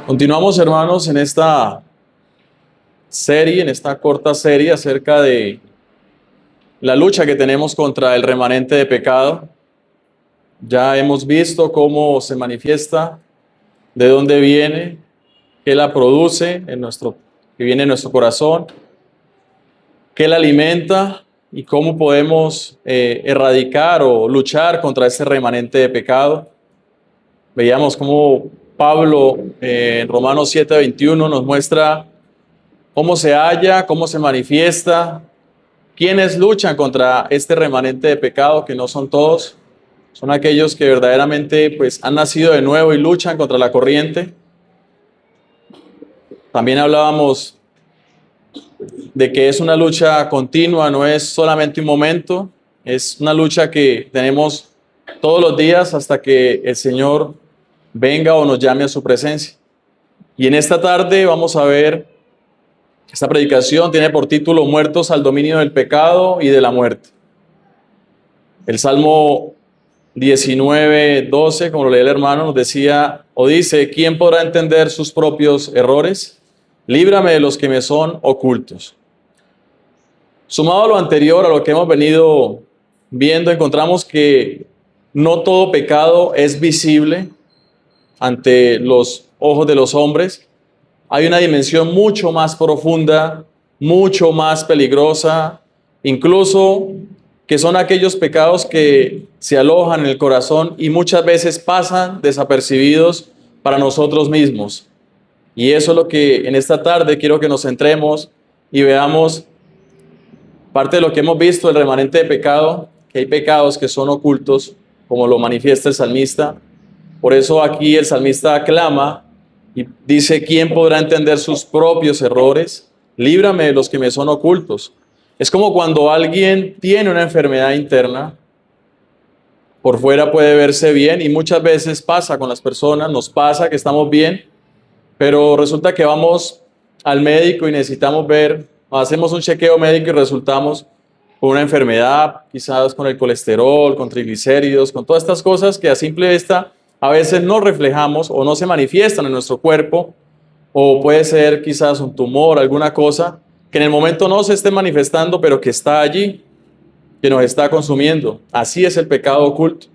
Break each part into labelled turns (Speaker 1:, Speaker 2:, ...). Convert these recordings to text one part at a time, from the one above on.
Speaker 1: Continuamos, hermanos, en esta serie, en esta corta serie acerca de la lucha que tenemos contra el remanente de pecado. Ya hemos visto cómo se manifiesta, de dónde viene, qué la produce que viene en nuestro corazón, qué la alimenta y cómo podemos erradicar o luchar contra ese remanente de pecado. Veíamos cómo Pablo en Romanos 7:21 nos muestra cómo se halla, cómo se manifiesta, quiénes luchan contra este remanente de pecado, que no son todos, son aquellos que verdaderamente pues, han nacido de nuevo y luchan contra la corriente. También hablábamos de que es una lucha continua, no es solamente un momento, es una lucha que tenemos todos los días hasta que el Señor venga o nos llame a su presencia. Y en esta tarde vamos a ver, esta predicación tiene por título Muertos al dominio del pecado y de la muerte. El Salmo 19:12, como lo leía el hermano, nos decía o dice: ¿quién podrá entender sus propios errores? Líbrame de los que me son ocultos. Sumado a lo anterior, a lo que hemos venido viendo, encontramos que no todo pecado es visible ante los ojos de los hombres. Hay una dimensión mucho más profunda, mucho más peligrosa, incluso que son aquellos pecados que se alojan en el corazón y muchas veces pasan desapercibidos para nosotros mismos. Y eso es lo que en esta tarde quiero que nos centremos y veamos parte de lo que hemos visto, el remanente de pecado, que hay pecados que son ocultos, como lo manifiesta el salmista. Por eso aquí el salmista clama y dice: ¿quién podrá entender sus propios errores? Líbrame de los que me son ocultos. Es como cuando alguien tiene una enfermedad interna, por fuera puede verse bien y muchas veces pasa con las personas, nos pasa que estamos bien, pero resulta que vamos al médico y necesitamos ver, hacemos un chequeo médico y resultamos con una enfermedad, quizás con el colesterol, con triglicéridos, con todas estas cosas que a simple vista a veces no reflejamos o no se manifiestan en nuestro cuerpo, o puede ser quizás un tumor, alguna cosa que en el momento no se esté manifestando, pero que está allí, que nos está consumiendo. Así es el pecado oculto.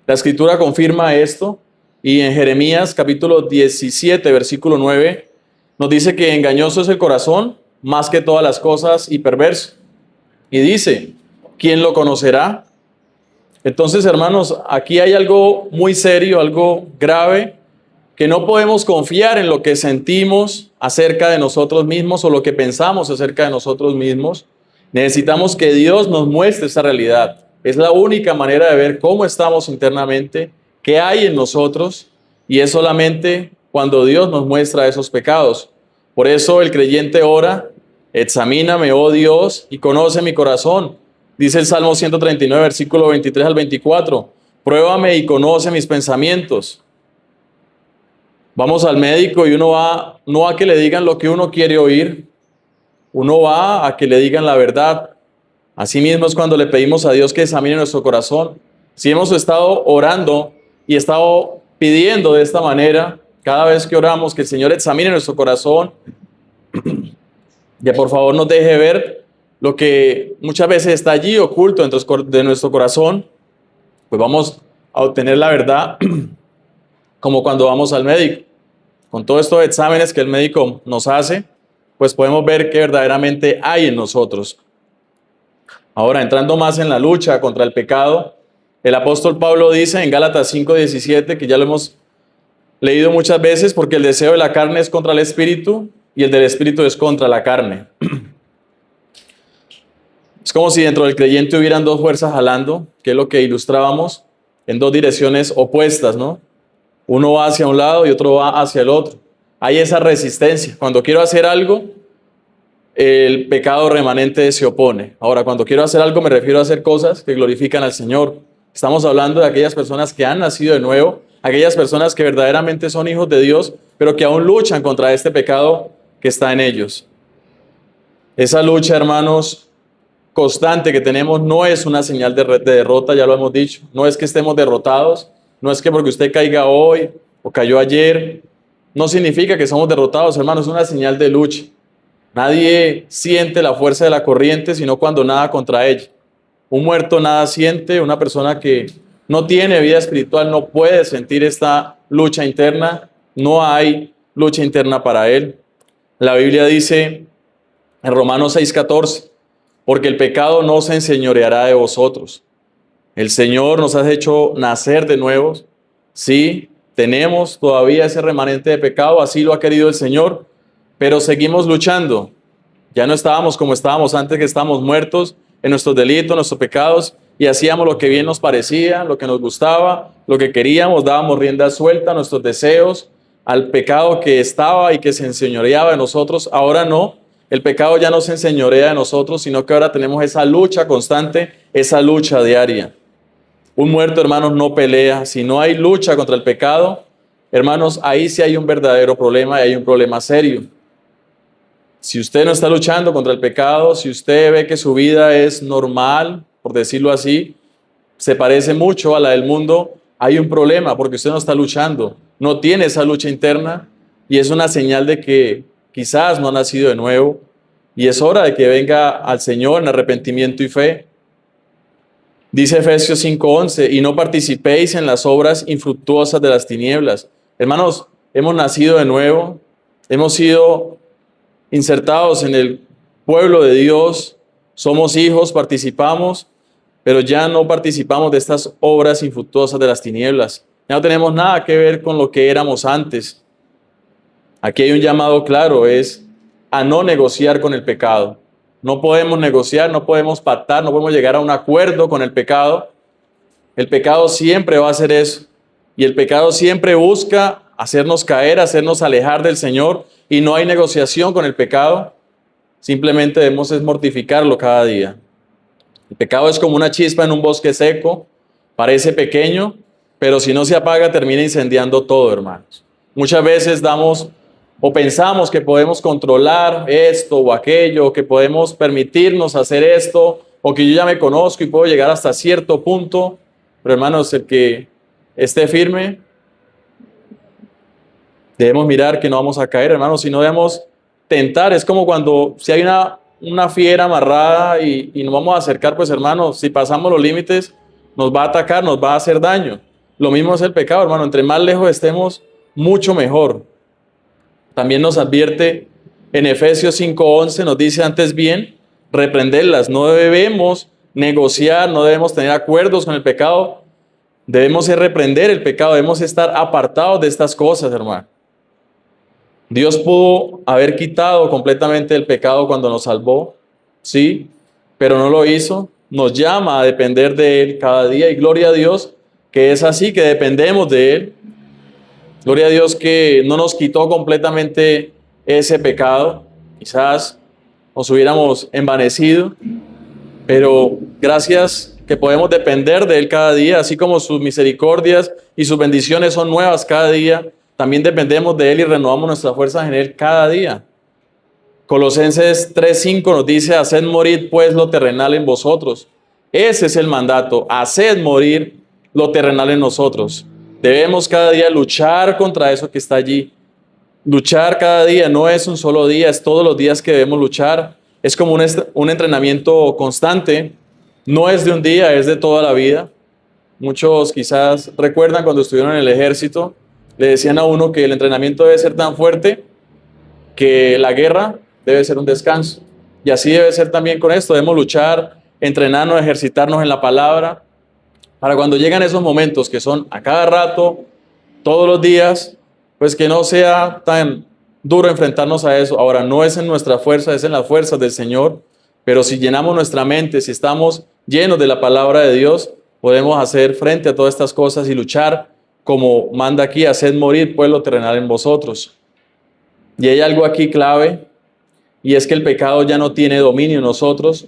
Speaker 1: La Escritura confirma esto y en Jeremías capítulo 17, versículo 9, nos dice que engañoso es el corazón más que todas las cosas y perverso. Y dice: ¿quién lo conocerá? Entonces, hermanos, aquí hay algo muy serio, algo grave, que no podemos confiar en lo que sentimos acerca de nosotros mismos o lo que pensamos acerca de nosotros mismos. Necesitamos que Dios nos muestre esa realidad. Es la única manera de ver cómo estamos internamente, qué hay en nosotros, y es solamente cuando Dios nos muestra esos pecados. Por eso el creyente ora: examíname, oh Dios, y conoce mi corazón. Dice el Salmo 139, versículo 23 al 24, pruébame y conoce mis pensamientos. Vamos al médico y uno va, no a que le digan lo que uno quiere oír, uno va a que le digan la verdad. Asimismo es cuando le pedimos a Dios que examine nuestro corazón. Si hemos estado orando y estado pidiendo de esta manera, cada vez que oramos, que el Señor examine nuestro corazón, que por favor nos deje ver lo que muchas veces está allí oculto dentro de nuestro corazón, pues vamos a obtener la verdad como cuando vamos al médico. Con todos estos exámenes que el médico nos hace, pues podemos ver qué verdaderamente hay en nosotros. Ahora, entrando más en la lucha contra el pecado, el apóstol Pablo dice en Gálatas 5:17, que ya lo hemos leído muchas veces, porque el deseo de la carne es contra el espíritu y el del espíritu es contra la carne. Es como si dentro del creyente hubieran dos fuerzas jalando, que es lo que ilustrábamos, en dos direcciones opuestas, ¿no? Uno va hacia un lado y otro va hacia el otro. Hay esa resistencia. Cuando quiero hacer algo, el pecado remanente se opone. Ahora, cuando quiero hacer algo, me refiero a hacer cosas que glorifican al Señor. Estamos hablando de aquellas personas que han nacido de nuevo, aquellas personas que verdaderamente son hijos de Dios, pero que aún luchan contra este pecado que está en ellos. Esa lucha, hermanos, constante que tenemos no es una señal de derrota, ya lo hemos dicho. No es que estemos derrotados, no es que porque usted caiga hoy o cayó ayer, no significa que somos derrotados, hermanos, es una señal de lucha. Nadie siente la fuerza de la corriente, sino cuando nada contra ella. Un muerto nada siente, una persona que no tiene vida espiritual no puede sentir esta lucha interna, no hay lucha interna para él. La Biblia dice en Romanos 6:14, porque el pecado no se enseñoreará de vosotros. El Señor nos ha hecho nacer de nuevo. Sí, tenemos todavía ese remanente de pecado, así lo ha querido el Señor, pero seguimos luchando. Ya no estábamos como estábamos antes, que estábamos muertos en nuestros delitos, nuestros pecados, y hacíamos lo que bien nos parecía, lo que nos gustaba, lo que queríamos, dábamos rienda suelta a nuestros deseos, al pecado que estaba y que se enseñoreaba de nosotros. Ahora no, el pecado ya no se enseñorea de nosotros, sino que ahora tenemos esa lucha constante, esa lucha diaria. Un muerto, hermanos, no pelea. Si no hay lucha contra el pecado, hermanos, ahí sí hay un verdadero problema y hay un problema serio. Si usted no está luchando contra el pecado, si usted ve que su vida es normal, por decirlo así, se parece mucho a la del mundo, hay un problema porque usted no está luchando, no tiene esa lucha interna y es una señal de que quizás no ha nacido de nuevo y es hora de que venga al Señor en arrepentimiento y fe. Dice Efesios 5:11, y no participéis en las obras infructuosas de las tinieblas. Hermanos, hemos nacido de nuevo, hemos sido insertados en el pueblo de Dios, somos hijos, participamos, pero ya no participamos de estas obras infructuosas de las tinieblas. Ya no tenemos nada que ver con lo que éramos antes. Aquí hay un llamado claro, es a no negociar con el pecado. No podemos negociar, no podemos pactar, no podemos llegar a un acuerdo con el pecado. El pecado siempre va a hacer eso. Y el pecado siempre busca hacernos caer, hacernos alejar del Señor. Y no hay negociación con el pecado. Simplemente debemos mortificarlo cada día. El pecado es como una chispa en un bosque seco. Parece pequeño, pero si no se apaga termina incendiando todo, hermanos. Muchas veces damos o pensamos que podemos controlar esto o aquello, que podemos permitirnos hacer esto, o que yo ya me conozco y puedo llegar hasta cierto punto. Pero hermanos, el que esté firme, debemos mirar que no vamos a caer, hermanos, si no debemos tentar. Es como cuando si hay una fiera amarrada y nos vamos a acercar, pues hermanos, si pasamos los límites, nos va a atacar, nos va a hacer daño. Lo mismo es el pecado, hermano, entre más lejos estemos, mucho mejor. También nos advierte en Efesios 5:11, nos dice antes bien, reprenderlas. No debemos negociar, no debemos tener acuerdos con el pecado. Debemos reprender el pecado, debemos estar apartados de estas cosas, hermano. Dios pudo haber quitado completamente el pecado cuando nos salvó, sí, pero no lo hizo. Nos llama a depender de Él cada día y gloria a Dios que es así, que dependemos de Él. Gloria a Dios que no nos quitó completamente ese pecado. Quizás nos hubiéramos envanecido, pero gracias que podemos depender de Él cada día, así como sus misericordias y sus bendiciones son nuevas cada día, también dependemos de Él y renovamos nuestras fuerzas en Él cada día. Colosenses 3:5 nos dice, haced morir pues lo terrenal en vosotros. Ese es el mandato, haced morir lo terrenal en nosotros. Debemos cada día luchar contra eso que está allí. Luchar cada día, no es un solo día, es todos los días que debemos luchar. Es como un entrenamiento constante, no es de un día, es de toda la vida. Muchos quizás recuerdan cuando estuvieron en el ejército, le decían a uno que el entrenamiento debe ser tan fuerte que la guerra debe ser un descanso. Y así debe ser también con esto, debemos luchar, entrenarnos, ejercitarnos en la palabra, para cuando llegan esos momentos que son a cada rato, todos los días, pues que no sea tan duro enfrentarnos a eso. Ahora, no es en nuestra fuerza, es en las fuerzas del Señor, pero si llenamos nuestra mente, si estamos llenos de la palabra de Dios, podemos hacer frente a todas estas cosas y luchar como manda aquí, haced morir pueblo terrenal en vosotros. Y hay algo aquí clave, y es que el pecado ya no tiene dominio en nosotros,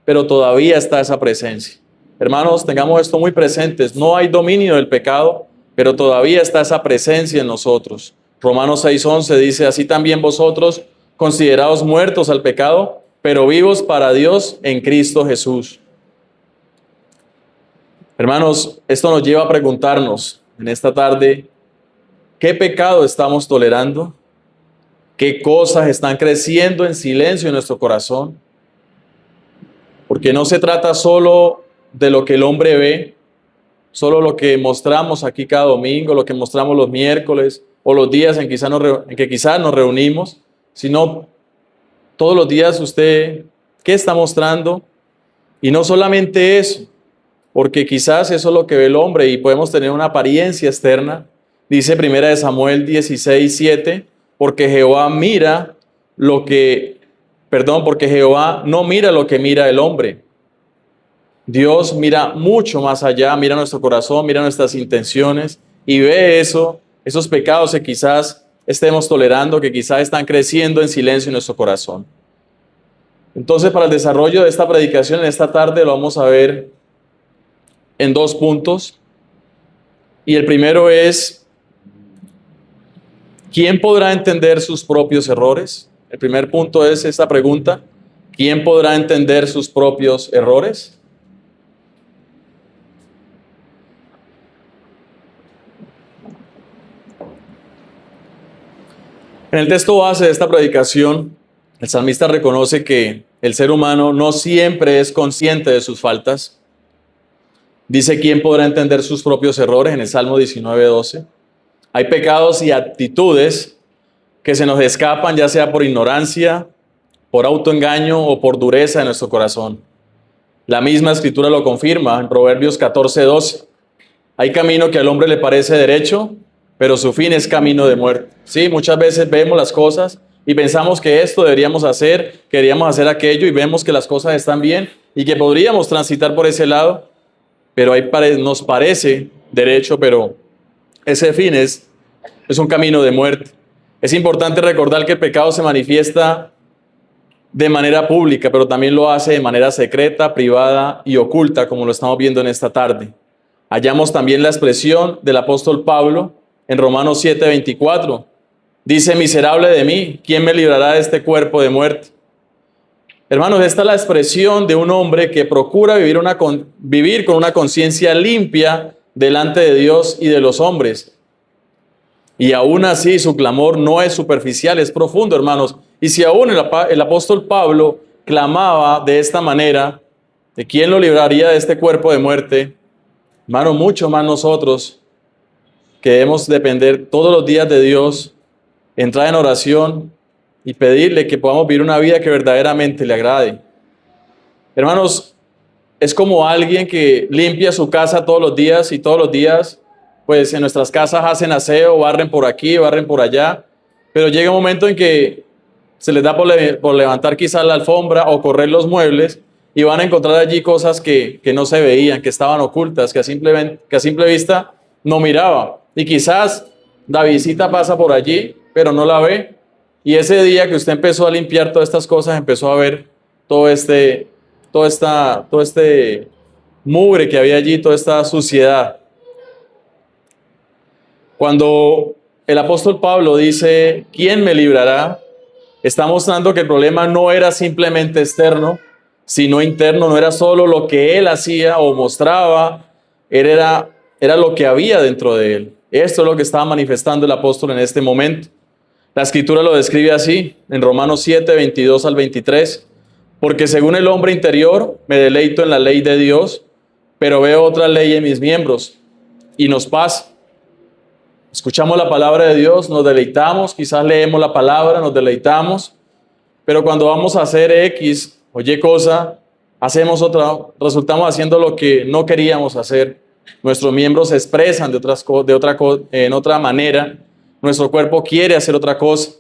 Speaker 1: pero todavía está esa presencia. Hermanos, tengamos esto muy presentes. No hay dominio del pecado, pero todavía está esa presencia en nosotros. Romanos 6:11 dice, así también vosotros, considerados muertos al pecado, pero vivos para Dios en Cristo Jesús. Hermanos, esto nos lleva a preguntarnos en esta tarde, ¿Qué pecado estamos tolerando? ¿Qué cosas están creciendo en silencio en nuestro corazón? Porque no se trata solo de lo que el hombre ve, solo lo que mostramos aquí cada domingo, lo que mostramos los miércoles o los días en que quizás nos reunimos, sino todos los días usted, ¿qué está mostrando? Y no solamente eso, porque quizás eso es lo que ve el hombre y podemos tener una apariencia externa. Dice 1 Samuel 16:7, porque Jehová porque Jehová no mira lo que mira el hombre. Dios mira mucho más allá, mira nuestro corazón, mira nuestras intenciones y ve esos pecados que quizás estemos tolerando, que quizás están creciendo en silencio en nuestro corazón. Entonces, para el desarrollo de esta predicación en esta tarde lo vamos a ver en 2 puntos. Y el primero es, ¿quién podrá entender sus propios errores? El primer punto es esta pregunta, ¿quién podrá entender sus propios errores? En el texto base de esta predicación, el salmista reconoce que el ser humano no siempre es consciente de sus faltas. Dice, ¿quién podrá entender sus propios errores? En el Salmo 19:12. Hay pecados y actitudes que se nos escapan, ya sea por ignorancia, por autoengaño o por dureza de nuestro corazón. La misma escritura lo confirma en Proverbios 14:12. Hay camino que al hombre le parece derecho, pero su fin es camino de muerte. Sí, muchas veces vemos las cosas y pensamos que esto deberíamos hacer, queríamos hacer aquello y vemos que las cosas están bien y que podríamos transitar por ese lado, pero ahí nos parece derecho, pero ese fin es un camino de muerte. Es importante recordar que el pecado se manifiesta de manera pública, pero también lo hace de manera secreta, privada y oculta, como lo estamos viendo en esta tarde. Hallamos también la expresión del apóstol Pablo en Romanos 7:24. Dice, miserable de mí, ¿quién me librará de este cuerpo de muerte? Hermanos, esta es la expresión de un hombre que procura vivir con una conciencia limpia delante de Dios y de los hombres. Y aún así su clamor no es superficial, es profundo, hermanos. Y si aún el apóstol Pablo clamaba de esta manera, ¿de quién lo libraría de este cuerpo de muerte? Hermano, mucho más nosotros que debemos depender todos los días de Dios, entrar en oración y pedirle que podamos vivir una vida que verdaderamente le agrade. Hermanos, es como alguien que limpia su casa todos los días y todos los días, pues en nuestras casas hacen aseo, barren por aquí, barren por allá, pero llega un momento en que se les da por levantar quizás la alfombra o correr los muebles y van a encontrar allí cosas que no se veían, que estaban ocultas, que a simple vista no miraba. Y quizás la visita pasa por allí, pero no la ve. Y ese día que usted empezó a limpiar todas estas cosas, empezó a ver todo este mugre que había allí, toda esta suciedad. Cuando el apóstol Pablo dice, ¿quién me librará? Está mostrando que el problema no era simplemente externo, sino interno, no era solo lo que él hacía o mostraba, era lo que había dentro de él. Esto es lo que estaba manifestando el apóstol en este momento. La escritura lo describe así, en Romanos 7:22-23, porque según el hombre interior me deleito en la ley de Dios, pero veo otra ley en mis miembros, y nos pasa. Escuchamos la palabra de Dios, nos deleitamos, quizás leemos la palabra, nos deleitamos, pero cuando vamos a hacer X o Y cosa, hacemos otra, resultamos haciendo lo que no queríamos hacer. Nuestros miembros se expresan en otra manera. Nuestro cuerpo quiere hacer otra cosa.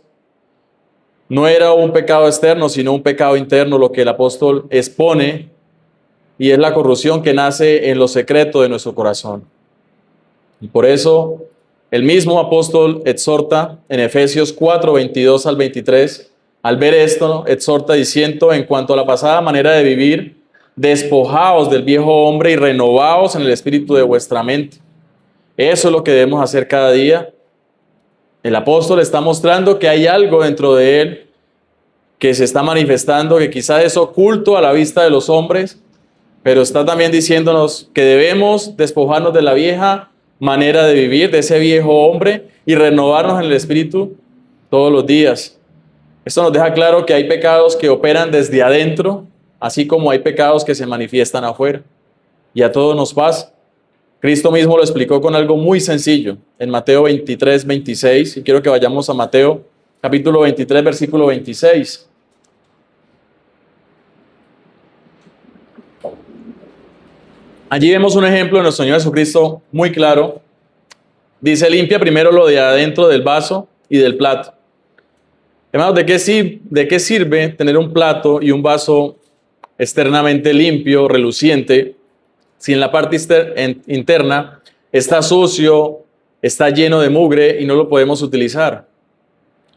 Speaker 1: No era un pecado externo, sino un pecado interno, lo que el apóstol expone, y es la corrupción que nace en lo secreto de nuestro corazón. Y por eso el mismo apóstol exhorta en Efesios 4:22-23, al ver esto, exhorta diciendo, en cuanto a la pasada manera de vivir, despojaos del viejo hombre y renovaos en el espíritu de vuestra mente. Eso es lo que debemos hacer cada día. El apóstol está mostrando que hay algo dentro de él que se está manifestando, que quizás es oculto a la vista de los hombres, pero está también diciéndonos que debemos despojarnos de la vieja manera de vivir, de ese viejo hombre y renovarnos en el espíritu todos los días. Esto nos deja claro que hay pecados que operan desde adentro, así como hay pecados que se manifiestan afuera. Y a todos nos pasa. Cristo mismo lo explicó con algo muy sencillo en Mateo 23, 26. Y quiero que vayamos a Mateo capítulo 23, versículo 26. Allí vemos un ejemplo de nuestro Señor Jesucristo muy claro. Dice, limpia primero lo de adentro del vaso y del plato. Hermanos, ¿de qué sirve tener un plato y un vaso externamente limpio, reluciente, si en la parte interna está sucio, está lleno de mugre y no lo podemos utilizar?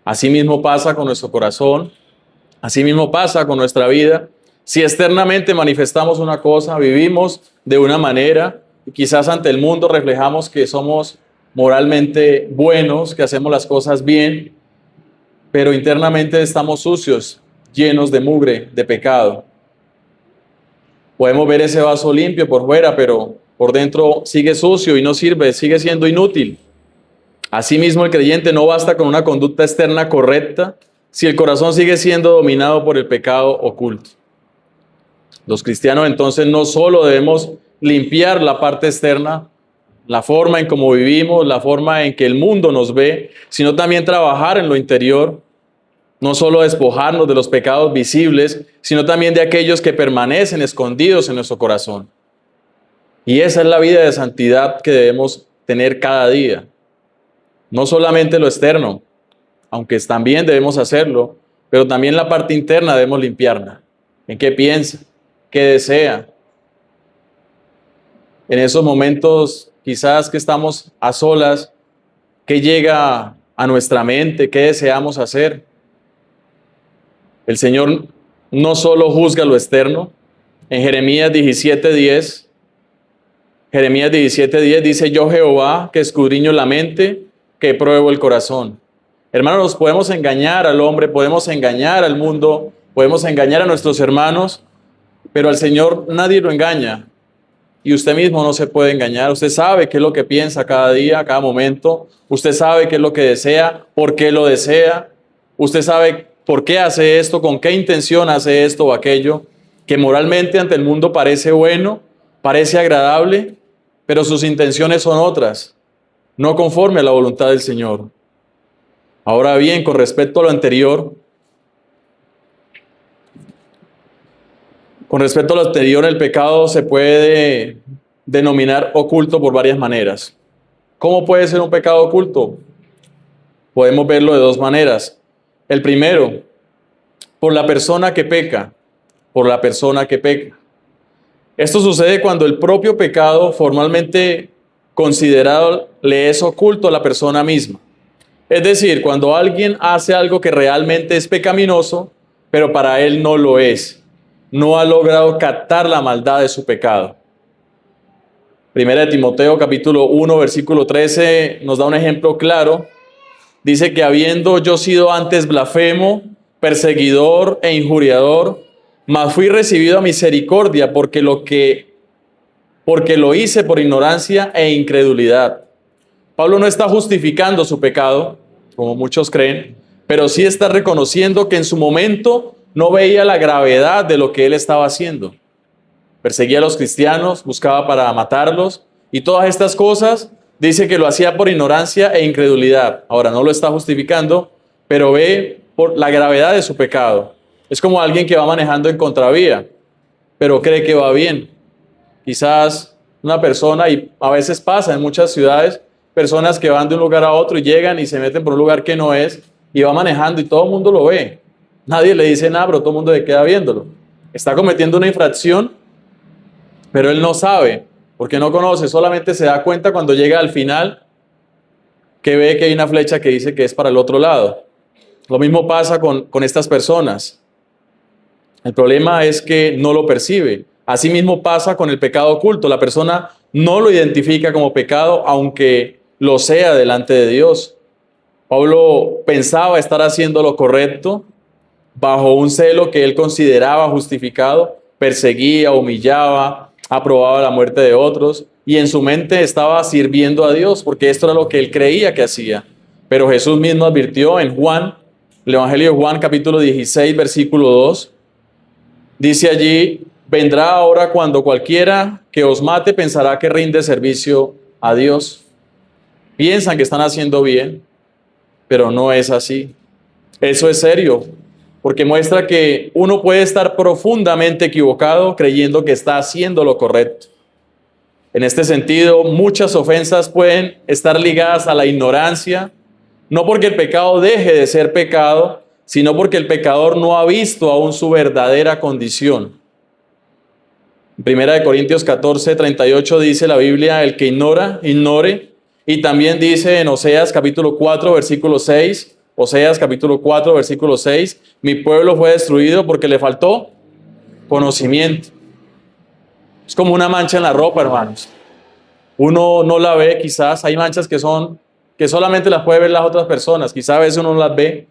Speaker 1: Así mismo pasa con nuestro corazón, así mismo pasa con nuestra vida. Si externamente manifestamos una cosa, vivimos de una manera, y quizás ante el mundo reflejamos que somos moralmente buenos, que hacemos las cosas bien, pero internamente estamos sucios, llenos de mugre, de pecado. Podemos ver ese vaso limpio por fuera, pero por dentro sigue sucio y no sirve, sigue siendo inútil. Asimismo, el creyente no basta con una conducta externa correcta si el corazón sigue siendo dominado por el pecado oculto. Los cristianos entonces no solo debemos limpiar la parte externa, la forma en cómo vivimos, la forma en que el mundo nos ve, sino también trabajar en lo interior, no solo despojarnos de los pecados visibles, sino también de aquellos que permanecen escondidos en nuestro corazón. Y esa es la vida de santidad que debemos tener cada día. No solamente lo externo, aunque también debemos hacerlo, pero también la parte interna debemos limpiarla. ¿En qué piensa? ¿Qué desea? En esos momentos quizás que estamos a solas, ¿qué llega a nuestra mente? ¿Qué deseamos hacer? El Señor no solo juzga lo externo. En Jeremías 17:10 dice, yo Jehová, que escudriño la mente, que pruebo el corazón. Hermanos, podemos engañar al hombre, podemos engañar al mundo, podemos engañar a nuestros hermanos, pero al Señor nadie lo engaña. Y usted mismo no se puede engañar. Usted sabe qué es lo que piensa cada día, cada momento. Usted sabe qué es lo que desea, por qué lo desea. Usted sabe por qué hace esto, con qué intención hace esto o aquello, que moralmente ante el mundo parece bueno, parece agradable, pero sus intenciones son otras, no conforme a la voluntad del Señor. Ahora bien, con respecto a lo anterior, el pecado se puede denominar oculto por varias maneras. ¿Cómo puede ser un pecado oculto? Podemos verlo de dos maneras. El primero, por la persona que peca, Esto sucede cuando el propio pecado formalmente considerado le es oculto a la persona misma. Es decir, cuando alguien hace algo que realmente es pecaminoso, pero para él no lo es. No ha logrado captar la maldad de su pecado. Primera de Timoteo capítulo 1 versículo 13 nos da un ejemplo claro. Dice que habiendo yo sido antes blasfemo, perseguidor e injuriador, mas fui recibido a misericordia porque lo hice por ignorancia e incredulidad. Pablo no está justificando su pecado, como muchos creen, pero sí está reconociendo que en su momento no veía la gravedad de lo que él estaba haciendo. Perseguía a los cristianos, buscaba para matarlos, y todas estas cosas dice que lo hacía por ignorancia e incredulidad. Ahora no lo está justificando, pero ve por la gravedad de su pecado. Es como alguien que va manejando en contravía, pero cree que va bien. Quizás una persona, y a veces pasa en muchas ciudades, personas que van de un lugar a otro y llegan y se meten por un lugar que no es, y va manejando y todo el mundo lo ve. Nadie le dice nada, pero todo el mundo se queda viéndolo. Está cometiendo una infracción, pero él no sabe, porque no conoce, solamente se da cuenta cuando llega al final que ve que hay una flecha que dice que es para el otro lado. Lo mismo pasa con estas personas. El problema es que no lo percibe. Asimismo pasa con el pecado oculto. La persona no lo identifica como pecado, aunque lo sea delante de Dios. Pablo pensaba estar haciendo lo correcto bajo un celo que él consideraba justificado. Perseguía, humillaba, aprobaba la muerte de otros y en su mente estaba sirviendo a Dios porque esto era lo que él creía que hacía. Pero Jesús mismo advirtió en Juan, el Evangelio de Juan capítulo 16 versículo 2, dice allí: vendrá ahora cuando cualquiera que os mate pensará que rinde servicio a Dios. Piensan que están haciendo bien, pero no es así. Eso es serio, porque muestra que uno puede estar profundamente equivocado creyendo que está haciendo lo correcto. En este sentido, muchas ofensas pueden estar ligadas a la ignorancia, no porque el pecado deje de ser pecado, sino porque el pecador no ha visto aún su verdadera condición. En 1 Corintios 14, 38 dice la Biblia: el que ignora, ignore. Y también dice en Oseas capítulo 4, versículo 6, Oseas capítulo 4, versículo 6, mi pueblo fue destruido porque le faltó conocimiento. Es como una mancha en la ropa, hermanos. Uno no la ve, quizás hay manchas que solamente las puede ver las otras personas, quizás a veces uno no las ve,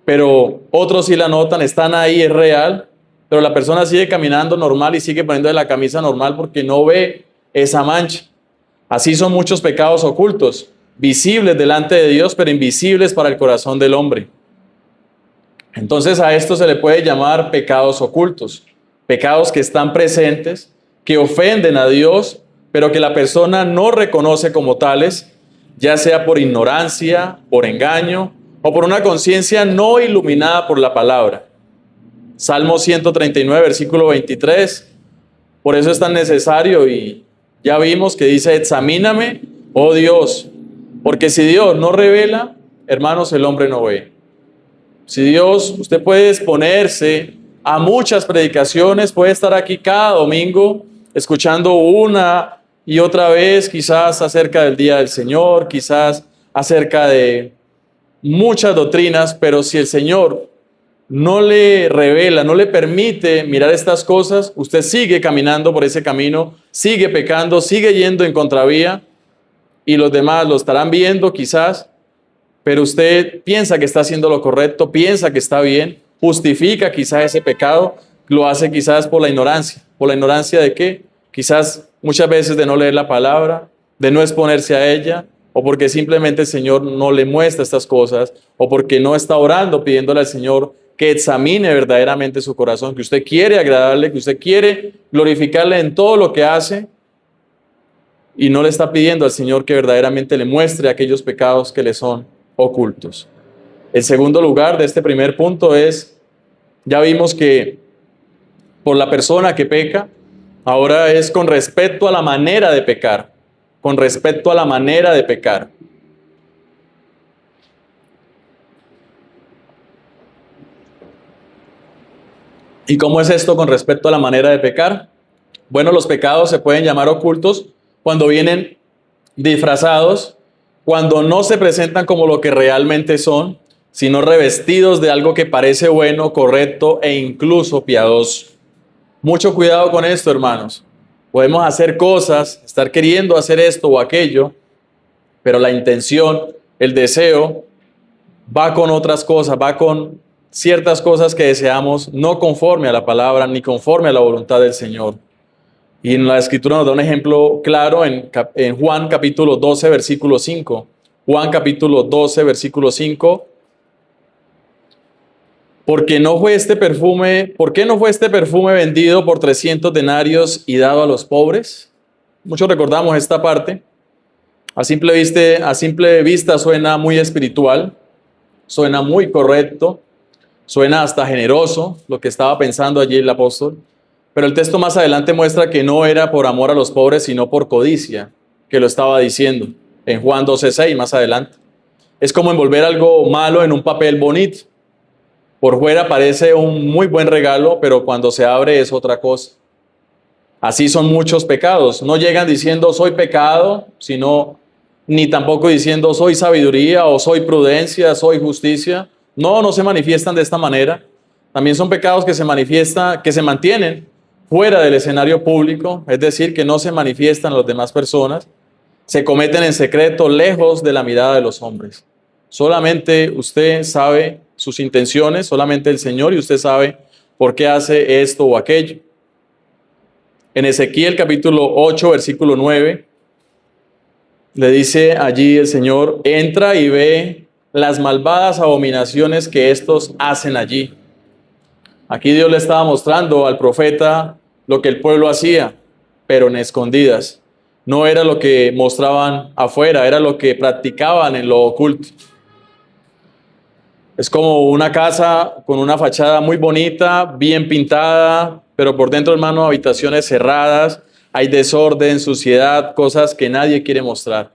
Speaker 1: pero otros sí la notan, están ahí, es real, pero la persona sigue caminando normal y sigue poniendo la camisa normal porque no ve esa mancha. Así son muchos pecados ocultos, visibles delante de Dios, pero invisibles para el corazón del hombre. Entonces a esto se le puede llamar pecados ocultos, pecados que están presentes, que ofenden a Dios, pero que la persona no reconoce como tales, ya sea por ignorancia, por engaño o por una conciencia no iluminada por la palabra. Salmo 139, versículo 23, por eso es tan necesario y ya vimos que dice: examíname, oh Dios, porque si Dios no revela, hermanos, el hombre no ve. Si Dios, usted puede exponerse a muchas predicaciones, puede estar aquí cada domingo escuchando una y otra vez, quizás acerca del día del Señor, quizás acerca de muchas doctrinas, pero si el Señor no le revela, no le permite mirar estas cosas, usted sigue caminando por ese camino, sigue pecando, sigue yendo en contravía y los demás lo estarán viendo quizás, pero usted piensa que está haciendo lo correcto, piensa que está bien, justifica quizás ese pecado, lo hace quizás por la ignorancia. ¿Por la ignorancia de qué? Quizás muchas veces de no leer la palabra, de no exponerse a ella, o porque simplemente el Señor no le muestra estas cosas, o porque no está orando pidiéndole al Señor que examine verdaderamente su corazón, que usted quiere agradarle, que usted quiere glorificarle en todo lo que hace, y no le está pidiendo al Señor que verdaderamente le muestre aquellos pecados que le son ocultos. El segundo lugar de este primer punto es, ya vimos que por la persona que peca, ahora es con respecto a la manera de pecar, con respecto a la manera de pecar. ¿Y cómo es esto con respecto a la manera de pecar? Bueno, los pecados se pueden llamar ocultos cuando vienen disfrazados, cuando no se presentan como lo que realmente son, sino revestidos de algo que parece bueno, correcto e incluso piadoso. Mucho cuidado con esto, hermanos. Podemos hacer cosas, estar queriendo hacer esto o aquello, pero la intención, el deseo, va con otras cosas, va con ciertas cosas que deseamos no conforme a la palabra ni conforme a la voluntad del Señor. Y en la Escritura nos da un ejemplo claro en Juan capítulo 12, versículo 5. Juan capítulo 12, versículo 5. ¿Por qué no fue este perfume vendido por 300 denarios y dado a los pobres? Muchos recordamos esta parte. A simple vista suena muy espiritual, suena muy correcto, suena hasta generoso lo que estaba pensando allí el apóstol. Pero el texto más adelante muestra que no era por amor a los pobres, sino por codicia, que lo estaba diciendo en Juan 12:6 más adelante. Es como envolver algo malo en un papel bonito. Por fuera parece un muy buen regalo, pero cuando se abre es otra cosa. Así son muchos pecados. No llegan diciendo soy pecado, sino ni tampoco diciendo soy sabiduría o soy prudencia, soy justicia. No se manifiestan de esta manera. También son pecados que se mantienen fuera del escenario público, es decir, que no se manifiestan a las demás personas, se cometen en secreto, lejos de la mirada de los hombres. Solamente usted sabe sus intenciones, solamente el Señor, y usted sabe por qué hace esto o aquello. En Ezequiel capítulo 8, versículo 9, le dice allí el Señor, entra y ve las malvadas abominaciones que estos hacen allí. Aquí Dios le estaba mostrando al profeta lo que el pueblo hacía, pero en escondidas. No era lo que mostraban afuera, era lo que practicaban en lo oculto. Es como una casa con una fachada muy bonita, bien pintada, pero por dentro, hermano, habitaciones cerradas, hay desorden, suciedad, cosas que nadie quiere mostrar.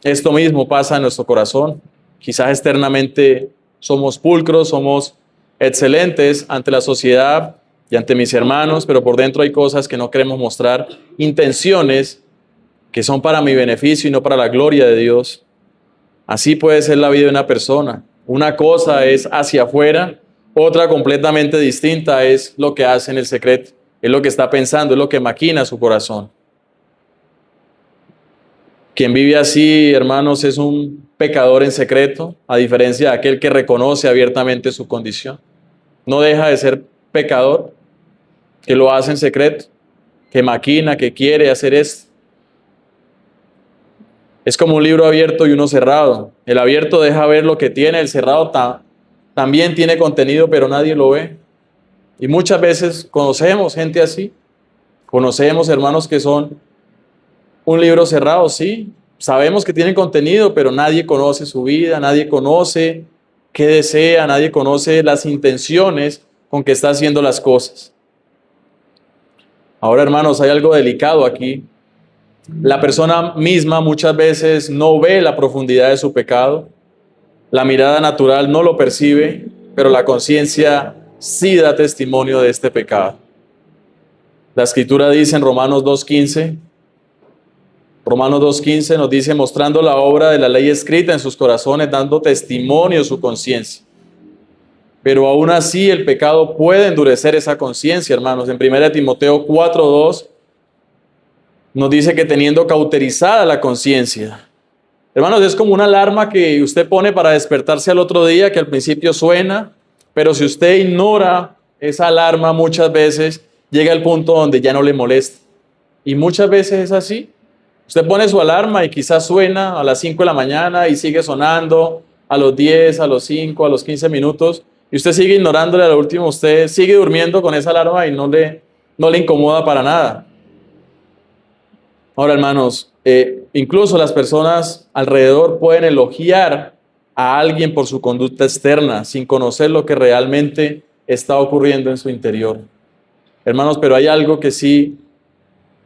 Speaker 1: Esto mismo pasa en nuestro corazón. Quizás externamente somos pulcros, somos excelentes ante la sociedad y ante mis hermanos, pero por dentro hay cosas que no queremos mostrar, intenciones que son para mi beneficio y no para la gloria de Dios. Así puede ser la vida de una persona. Una cosa es hacia afuera, otra completamente distinta es lo que hace en el secreto, es lo que está pensando, es lo que maquina su corazón. Quien vive así, hermanos, es un pecador en secreto, a diferencia de aquel que reconoce abiertamente su condición. No deja de ser pecador, que lo hace en secreto, que maquina, que quiere hacer esto. Es como un libro abierto y uno cerrado. El abierto deja ver lo que tiene, el cerrado también tiene contenido, pero nadie lo ve. Y muchas veces conocemos gente así. Conocemos hermanos que son un libro cerrado, sí. Sabemos que tienen contenido, pero nadie conoce su vida, nadie conoce qué desea, nadie conoce las intenciones con que está haciendo las cosas. Ahora, hermanos, hay algo delicado aquí. La persona misma muchas veces no ve la profundidad de su pecado. La mirada natural no lo percibe, pero la conciencia sí da testimonio de este pecado. La Escritura dice en Romanos 2:15, nos dice, mostrando la obra de la ley escrita en sus corazones, dando testimonio de su conciencia. Pero aún así el pecado puede endurecer esa conciencia, hermanos. En 1 Timoteo 4:2 nos dice que teniendo cauterizada la conciencia. Hermanos, es como una alarma que usted pone para despertarse al otro día, que al principio suena, pero si usted ignora esa alarma muchas veces, llega al punto donde ya no le molesta. Y muchas veces es así. Usted pone su alarma y quizás suena a las 5 de la mañana y sigue sonando a los 10, a los 5, a los 15 minutos, y usted sigue ignorándole a lo último, usted sigue durmiendo con esa alarma y no le incomoda para nada. Ahora, hermanos, incluso las personas alrededor pueden elogiar a alguien por su conducta externa sin conocer lo que realmente está ocurriendo en su interior. Hermanos, pero hay algo que sí,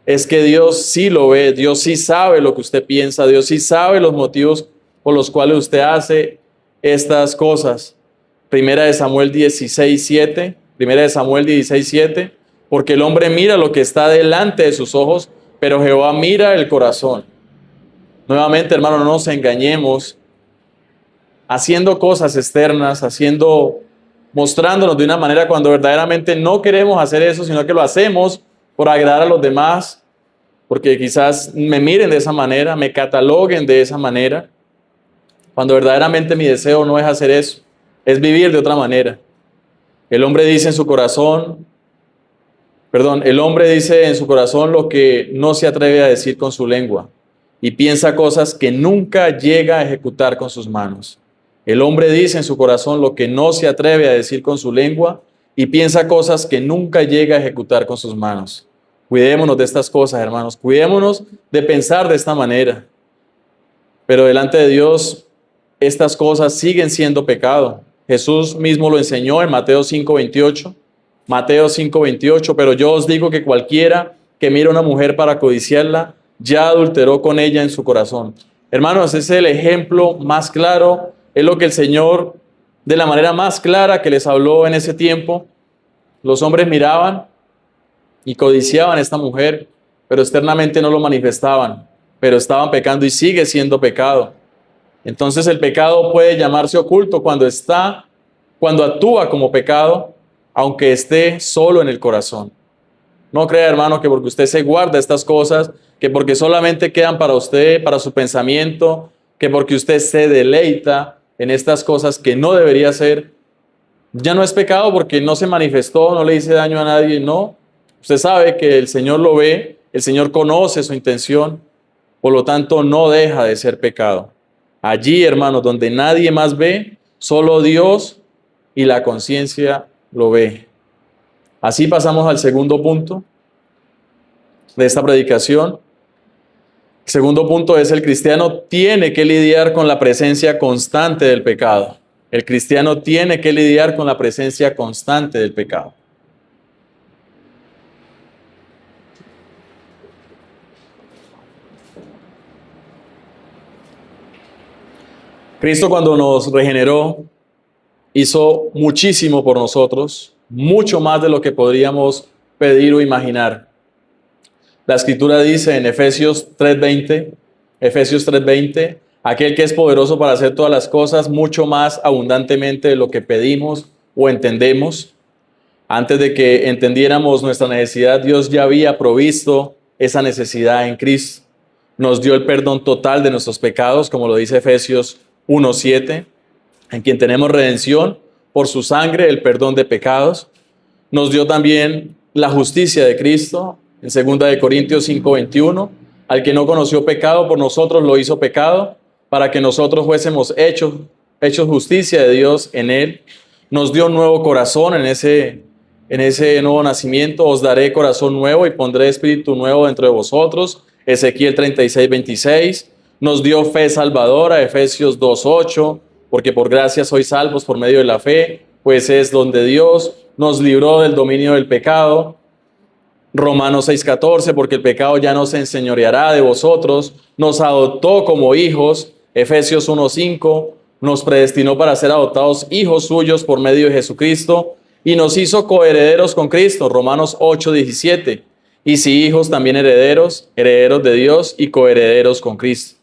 Speaker 1: es que Dios sí lo ve, Dios sí sabe lo que usted piensa, Dios sí sabe los motivos por los cuales usted hace estas cosas. Primera de Samuel 16:7, porque el hombre mira lo que está delante de sus ojos, pero Jehová mira el corazón. Nuevamente, hermano, no nos engañemos haciendo cosas externas, mostrándonos de una manera cuando verdaderamente no queremos hacer eso, sino que lo hacemos por agradar a los demás, porque quizás me miren de esa manera, me cataloguen de esa manera, cuando verdaderamente mi deseo no es hacer eso, es vivir de otra manera. El hombre dice en su corazón lo que no se atreve a decir con su lengua y piensa cosas que nunca llega a ejecutar con sus manos. El hombre dice en su corazón lo que no se atreve a decir con su lengua y piensa cosas que nunca llega a ejecutar con sus manos. Cuidémonos de estas cosas, hermanos. Cuidémonos de pensar de esta manera. Pero delante de Dios, estas cosas siguen siendo pecado. Jesús mismo lo enseñó en Mateo 5:28, pero yo os digo que cualquiera que mira a una mujer para codiciarla, ya adulteró con ella en su corazón. Hermanos, ese es el ejemplo más claro, es lo que el Señor, de la manera más clara que les habló en ese tiempo, los hombres miraban y codiciaban a esta mujer, pero externamente no lo manifestaban, pero estaban pecando y sigue siendo pecado. Entonces el pecado puede llamarse oculto cuando actúa como pecado, aunque esté solo en el corazón. No crea, hermano, que porque usted se guarda estas cosas, que porque solamente quedan para usted, para su pensamiento, que porque usted se deleita en estas cosas que no debería hacer, ya no es pecado porque no se manifestó, no le hice daño a nadie, no. Usted sabe que el Señor lo ve, el Señor conoce su intención, por lo tanto no deja de ser pecado. Allí, hermanos, donde nadie más ve, solo Dios y la conciencia lo ve. Así pasamos al segundo punto de esta predicación. El segundo punto es: el cristiano tiene que lidiar con la presencia constante del pecado. El cristiano tiene que lidiar con la presencia constante del pecado. Cristo, cuando nos regeneró, hizo muchísimo por nosotros, mucho más de lo que podríamos pedir o imaginar. La Escritura dice en Efesios 3:20, aquel que es poderoso para hacer todas las cosas mucho más abundantemente de lo que pedimos o entendemos. Antes de que entendiéramos nuestra necesidad, Dios ya había provisto esa necesidad en Cristo. Nos dio el perdón total de nuestros pecados, como lo dice Efesios 1:7, en quien tenemos redención por su sangre, el perdón de pecados. Nos dio también la justicia de Cristo, en 2 Corintios 5:21, al que no conoció pecado, por nosotros lo hizo pecado, para que nosotros fuésemos hechos justicia de Dios en él. Nos dio un nuevo corazón en ese nuevo nacimiento. Os daré corazón nuevo y pondré espíritu nuevo dentro de vosotros. Ezequiel 36:26. Nos dio fe salvadora, Efesios 2:8, porque por gracia sois salvos por medio de la fe, pues es donde Dios nos libró del dominio del pecado. Romanos 6:14, porque el pecado ya no se enseñoreará de vosotros, nos adoptó como hijos. Efesios 1:5, nos predestinó para ser adoptados hijos suyos por medio de Jesucristo y nos hizo coherederos con Cristo. Romanos 8:17, y si hijos, también herederos, herederos de Dios y coherederos con Cristo.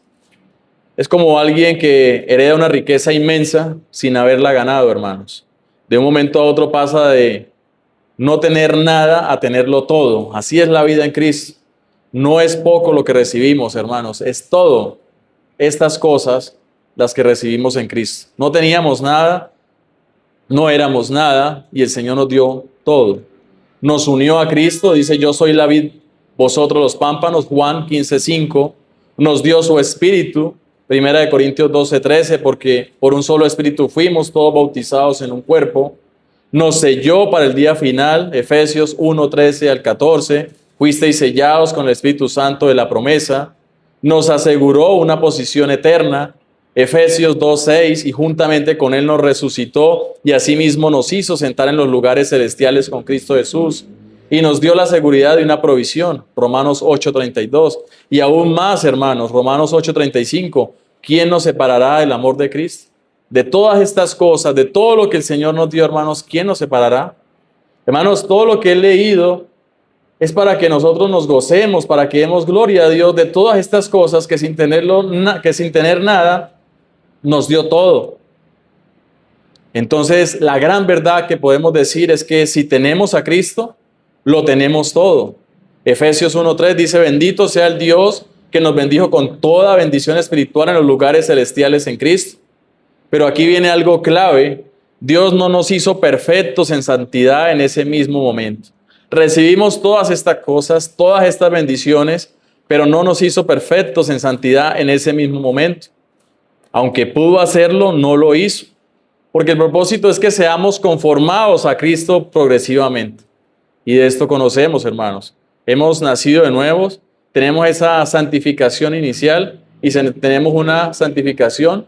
Speaker 1: Es como alguien que hereda una riqueza inmensa sin haberla ganado, hermanos. De un momento a otro pasa de no tener nada a tenerlo todo. Así es la vida en Cristo. No es poco lo que recibimos, hermanos. Es todo estas cosas las que recibimos en Cristo. No teníamos nada, no éramos nada, y el Señor nos dio todo. Nos unió a Cristo, dice: yo soy la vid, vosotros los pámpanos, Juan 15:5. Nos dio su Espíritu, 1 Corintios 12:13, porque por un solo Espíritu fuimos todos bautizados en un cuerpo. Nos selló para el día final, Efesios 1:13 al 14, fuisteis sellados con el Espíritu Santo de la promesa. Nos aseguró una posición eterna, Efesios 2:6, y juntamente con Él nos resucitó y asimismo nos hizo sentar en los lugares celestiales con Cristo Jesús. Y nos dio la seguridad de una provisión, Romanos 8:32. Y aún más, hermanos, Romanos 8:35, ¿quién nos separará del amor de Cristo? De todas estas cosas, de todo lo que el Señor nos dio, hermanos, ¿quién nos separará? Hermanos, todo lo que he leído es para que nosotros nos gocemos, para que demos gloria a Dios de todas estas cosas que sin tener nada, nos dio todo. Entonces, la gran verdad que podemos decir es que si tenemos a Cristo, lo tenemos todo. Efesios 1:3 dice: bendito sea el Dios que nos bendijo con toda bendición espiritual en los lugares celestiales en Cristo. Pero aquí viene algo clave: Dios no nos hizo perfectos en santidad en ese mismo momento. Recibimos todas estas cosas, todas estas bendiciones, pero no nos hizo perfectos en santidad en ese mismo momento. Aunque pudo hacerlo, no lo hizo, porque el propósito es que seamos conformados a Cristo progresivamente. Y de esto conocemos, hermanos. Hemos nacido de nuevo, tenemos esa santificación inicial y tenemos una santificación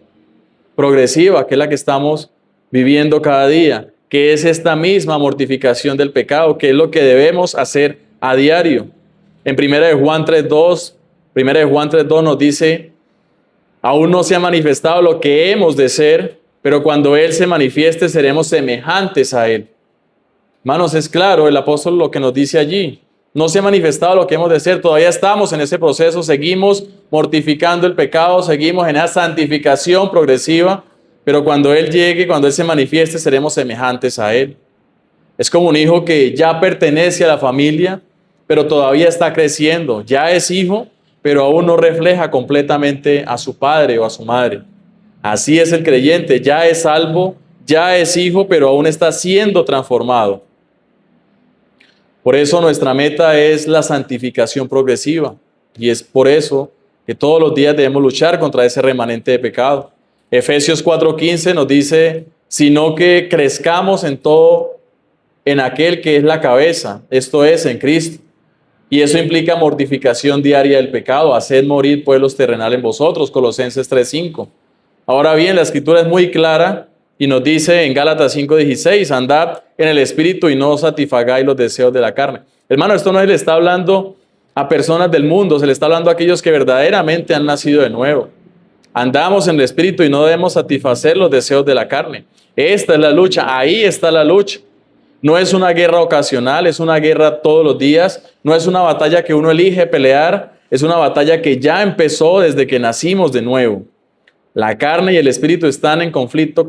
Speaker 1: progresiva, que es la que estamos viviendo cada día, que es esta misma mortificación del pecado, que es lo que debemos hacer a diario. En 1 Juan 3:2 nos dice: aún no se ha manifestado lo que hemos de ser, pero cuando Él se manifieste seremos semejantes a Él. Hermanos, es claro el apóstol lo que nos dice allí. No se ha manifestado lo que hemos de ser, todavía estamos en ese proceso, seguimos mortificando el pecado, seguimos en esa santificación progresiva, pero cuando Él llegue, cuando Él se manifieste, seremos semejantes a Él. Es como un hijo que ya pertenece a la familia, pero todavía está creciendo, ya es hijo, pero aún no refleja completamente a su padre o a su madre. Así es el creyente, ya es salvo, ya es hijo, pero aún está siendo transformado. Por eso nuestra meta es la santificación progresiva. Y es por eso que todos los días debemos luchar contra ese remanente de pecado. Efesios 4:15 nos dice, sino que crezcamos en todo en aquel que es la cabeza, esto es, en Cristo. Y eso implica mortificación diaria del pecado, haced morir pueblos terrenales en vosotros, Colosenses 3:5. Ahora bien, la Escritura es muy clara y nos dice en Gálatas 5:16, andad en el Espíritu y no satisfagáis los deseos de la carne. Hermano, esto no se le está hablando a personas del mundo, se le está hablando a aquellos que verdaderamente han nacido de nuevo. Andamos en el Espíritu y no debemos satisfacer los deseos de la carne. Esta es la lucha, ahí está la lucha. No es una guerra ocasional, es una guerra todos los días. No es una batalla que uno elige pelear, es una batalla que ya empezó desde que nacimos de nuevo. La carne y el espíritu están en conflicto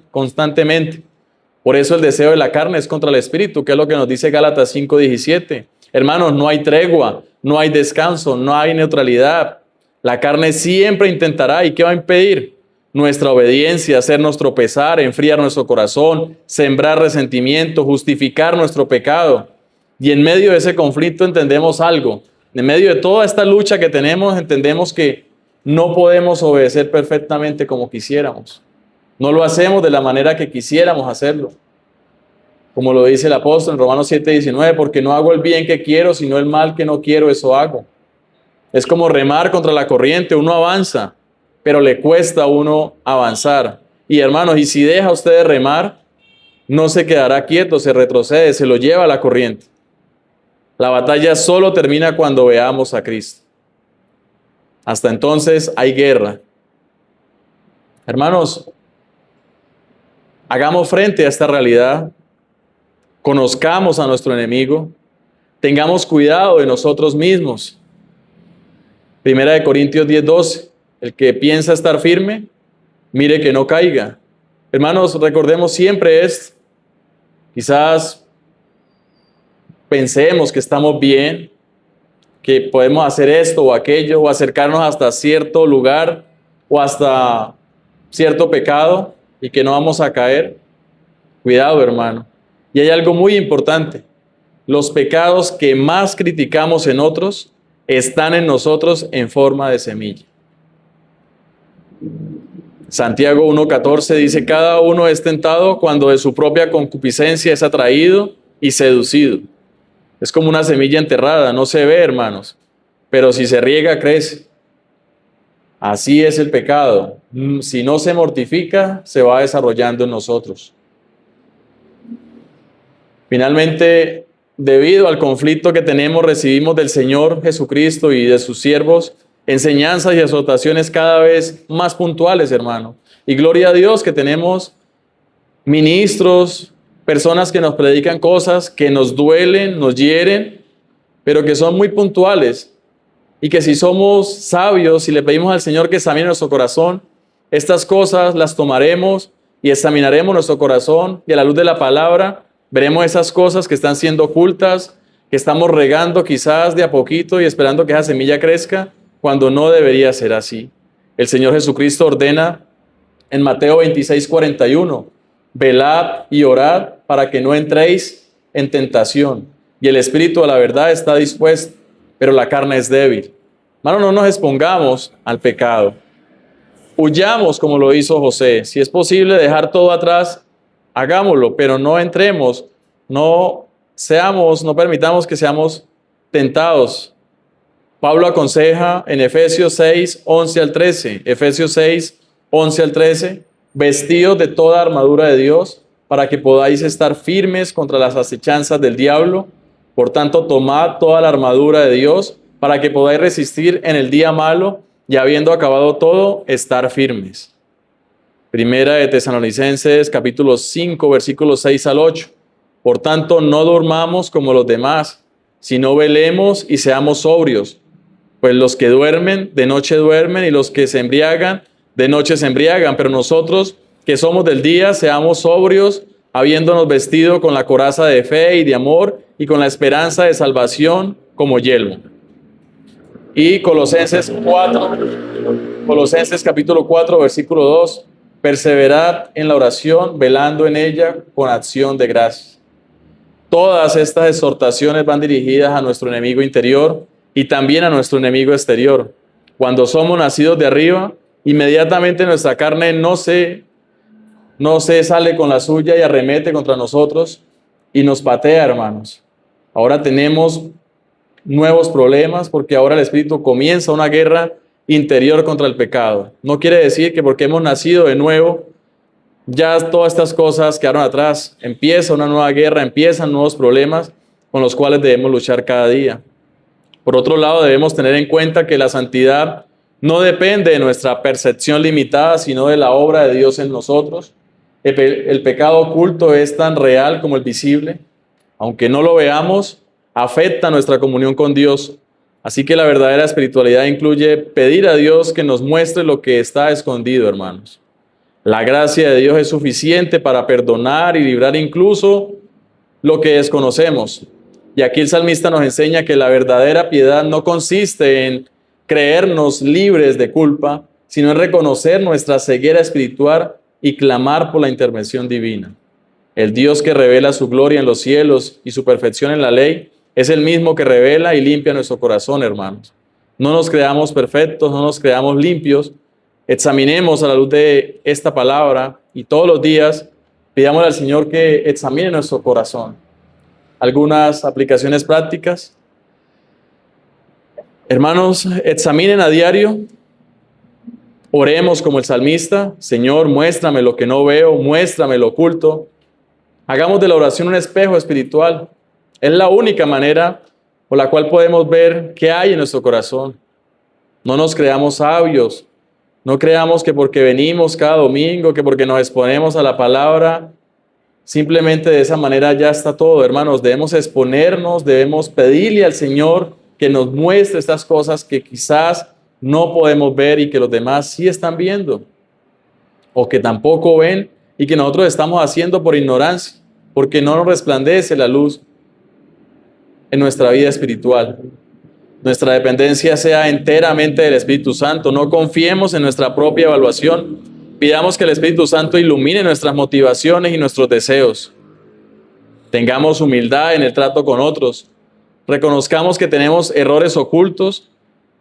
Speaker 1: constantemente. Por eso el deseo de la carne es contra el espíritu, que es lo que nos dice Gálatas 5:17. Hermanos, no hay tregua, no hay descanso, no hay neutralidad. La carne siempre intentará, ¿y qué va a impedir? Nuestra obediencia, hacernos tropezar, enfriar nuestro corazón, sembrar resentimiento, justificar nuestro pecado. Y en medio de ese conflicto entendemos algo. En medio de toda esta lucha que tenemos, entendemos que no podemos obedecer perfectamente como quisiéramos. No lo hacemos de la manera que quisiéramos hacerlo. Como lo dice el apóstol en Romanos 7:19, porque no hago el bien que quiero, sino el mal que no quiero, eso hago. Es como remar contra la corriente, uno avanza, pero le cuesta a uno avanzar. Y hermanos, y si deja usted de remar, no se quedará quieto, se retrocede, se lo lleva a la corriente. La batalla solo termina cuando veamos a Cristo. Hasta entonces hay guerra. Hermanos, hagamos frente a esta realidad, conozcamos a nuestro enemigo, tengamos cuidado de nosotros mismos. Primera de Corintios 10:12, el que piensa estar firme, mire que no caiga. Hermanos, recordemos siempre esto. Quizás pensemos que estamos bien, que podemos hacer esto o aquello, o acercarnos hasta cierto lugar, o hasta cierto pecado, y que no vamos a caer. Cuidado, hermano. Y hay algo muy importante. Los pecados que más criticamos en otros están en nosotros en forma de semilla. Santiago 1:14 dice, cada uno es tentado cuando de su propia concupiscencia es atraído y seducido. Es como una semilla enterrada, no se ve, hermanos, pero si se riega, crece. Así es el pecado. Si no se mortifica, se va desarrollando en nosotros. Finalmente, debido al conflicto que tenemos, recibimos del Señor Jesucristo y de sus siervos enseñanzas y exhortaciones cada vez más puntuales, hermano. Y gloria a Dios que tenemos ministros, personas que nos predican cosas que nos duelen, nos hieren, pero que son muy puntuales. Y que si somos sabios y le pedimos al Señor que examine nuestro corazón, estas cosas las tomaremos y examinaremos nuestro corazón y a la luz de la palabra veremos esas cosas que están siendo ocultas, que estamos regando quizás de a poquito y esperando que esa semilla crezca, cuando no debería ser así. El Señor Jesucristo ordena en Mateo 26:41, velad y orad para que no entréis en tentación. Y el espíritu a la verdad está dispuesto, pero la carne es débil. Hermano, no nos expongamos al pecado. Huyamos como lo hizo José. Si es posible dejar todo atrás, hagámoslo, pero no entremos, no permitamos que seamos tentados. Pablo aconseja en Efesios 6:11 al 13, Efesios 6:11 al 13, vestidos de toda armadura de Dios, para que podáis estar firmes contra las acechanzas del diablo. Por tanto, tomad toda la armadura de Dios, para que podáis resistir en el día malo, y habiendo acabado todo, estar firmes. Primera de Tesalonicenses, capítulo 5, versículos 6 al 8. Por tanto, no durmamos como los demás, sino velemos y seamos sobrios. Pues los que duermen, de noche duermen, y los que se embriagan, de noche se embriagan. Pero nosotros, que somos del día, seamos sobrios, habiéndonos vestido con la coraza de fe y de amor, y con la esperanza de salvación como yelmo. Y Colosenses capítulo 4, versículo 2. Perseverad en la oración, velando en ella con acción de gracias. Todas estas exhortaciones van dirigidas a nuestro enemigo interior y también a nuestro enemigo exterior. Cuando somos nacidos de arriba, inmediatamente nuestra carne no se sale con la suya y arremete contra nosotros y nos patea, hermanos. Ahora tenemos nuevos problemas porque ahora el Espíritu comienza una guerra interior contra el pecado. No quiere decir que porque hemos nacido de nuevo, ya todas estas cosas quedaron atrás. Empieza una nueva guerra, empiezan nuevos problemas con los cuales debemos luchar cada día. Por otro lado, debemos tener en cuenta que la santidad no depende de nuestra percepción limitada, sino de la obra de Dios en nosotros. El pecado oculto es tan real como el visible. Aunque no lo veamos, afecta nuestra comunión con Dios. Así que la verdadera espiritualidad incluye pedir a Dios que nos muestre lo que está escondido, hermanos. La gracia de Dios es suficiente para perdonar y librar incluso lo que desconocemos. Y aquí el salmista nos enseña que la verdadera piedad no consiste en creernos libres de culpa, sino en reconocer nuestra ceguera espiritual y clamar por la intervención divina. El Dios que revela su gloria en los cielos y su perfección en la ley es el mismo que revela y limpia nuestro corazón, hermanos. No nos creamos perfectos, no nos creamos limpios. Examinemos a la luz de esta palabra y todos los días pidámosle al Señor que examine nuestro corazón. Algunas aplicaciones prácticas. Hermanos, examinen a diario. Oremos como el salmista. Señor, muéstrame lo que no veo, muéstrame lo oculto. Hagamos de la oración un espejo espiritual. Es la única manera por la cual podemos ver qué hay en nuestro corazón. No nos creamos sabios. No creamos que porque venimos cada domingo, que porque nos exponemos a la palabra, simplemente de esa manera ya está todo, hermanos. Debemos exponernos, debemos pedirle al Señor que nos muestre estas cosas que quizás no podemos ver y que los demás sí están viendo, o que tampoco ven y que nosotros estamos haciendo por ignorancia, porque no nos resplandece la luz en nuestra vida espiritual. Nuestra dependencia sea enteramente del Espíritu Santo. No confiemos en nuestra propia evaluación. Pidamos que el Espíritu Santo ilumine nuestras motivaciones y nuestros deseos. Tengamos humildad en el trato con otros. Reconozcamos que tenemos errores ocultos.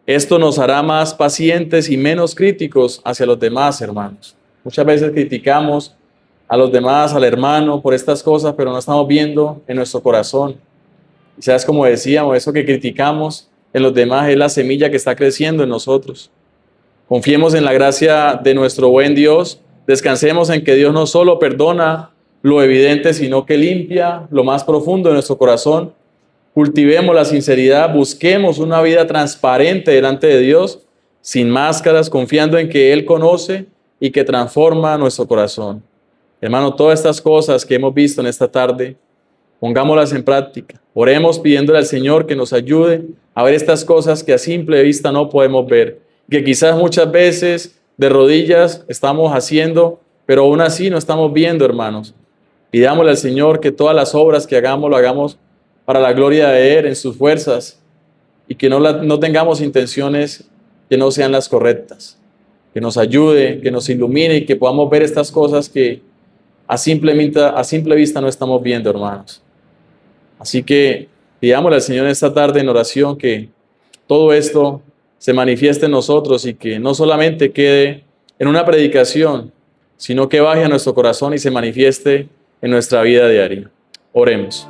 Speaker 1: Esto nos hará más pacientes y menos críticos hacia los demás, hermanos. Muchas veces criticamos a los demás, al hermano, por estas cosas, pero no estamos viendo en nuestro corazón. Y sabes, como decíamos, eso que criticamos en los demás es la semilla que está creciendo en nosotros. Confiemos en la gracia de nuestro buen Dios. Descansemos en que Dios no solo perdona lo evidente, sino que limpia lo más profundo de nuestro corazón. Cultivemos la sinceridad, busquemos una vida transparente delante de Dios, sin máscaras, confiando en que Él conoce y que transforma nuestro corazón. Hermano, todas estas cosas que hemos visto en esta tarde, pongámoslas en práctica. Oremos pidiéndole al Señor que nos ayude a ver estas cosas que a simple vista no podemos ver, que quizás muchas veces de rodillas estamos haciendo, pero aún así no estamos viendo, hermanos. Pidámosle al Señor que todas las obras que hagamos, lo hagamos para la gloria de Él, en sus fuerzas, y que no tengamos intenciones que no sean las correctas. Que nos ayude, que nos ilumine y que podamos ver estas cosas que a simple vista no estamos viendo, hermanos. Así que pidámosle al Señor esta tarde en oración que todo esto se manifieste en nosotros y que no solamente quede en una predicación, sino que baje a nuestro corazón y se manifieste en nuestra vida diaria. Oremos.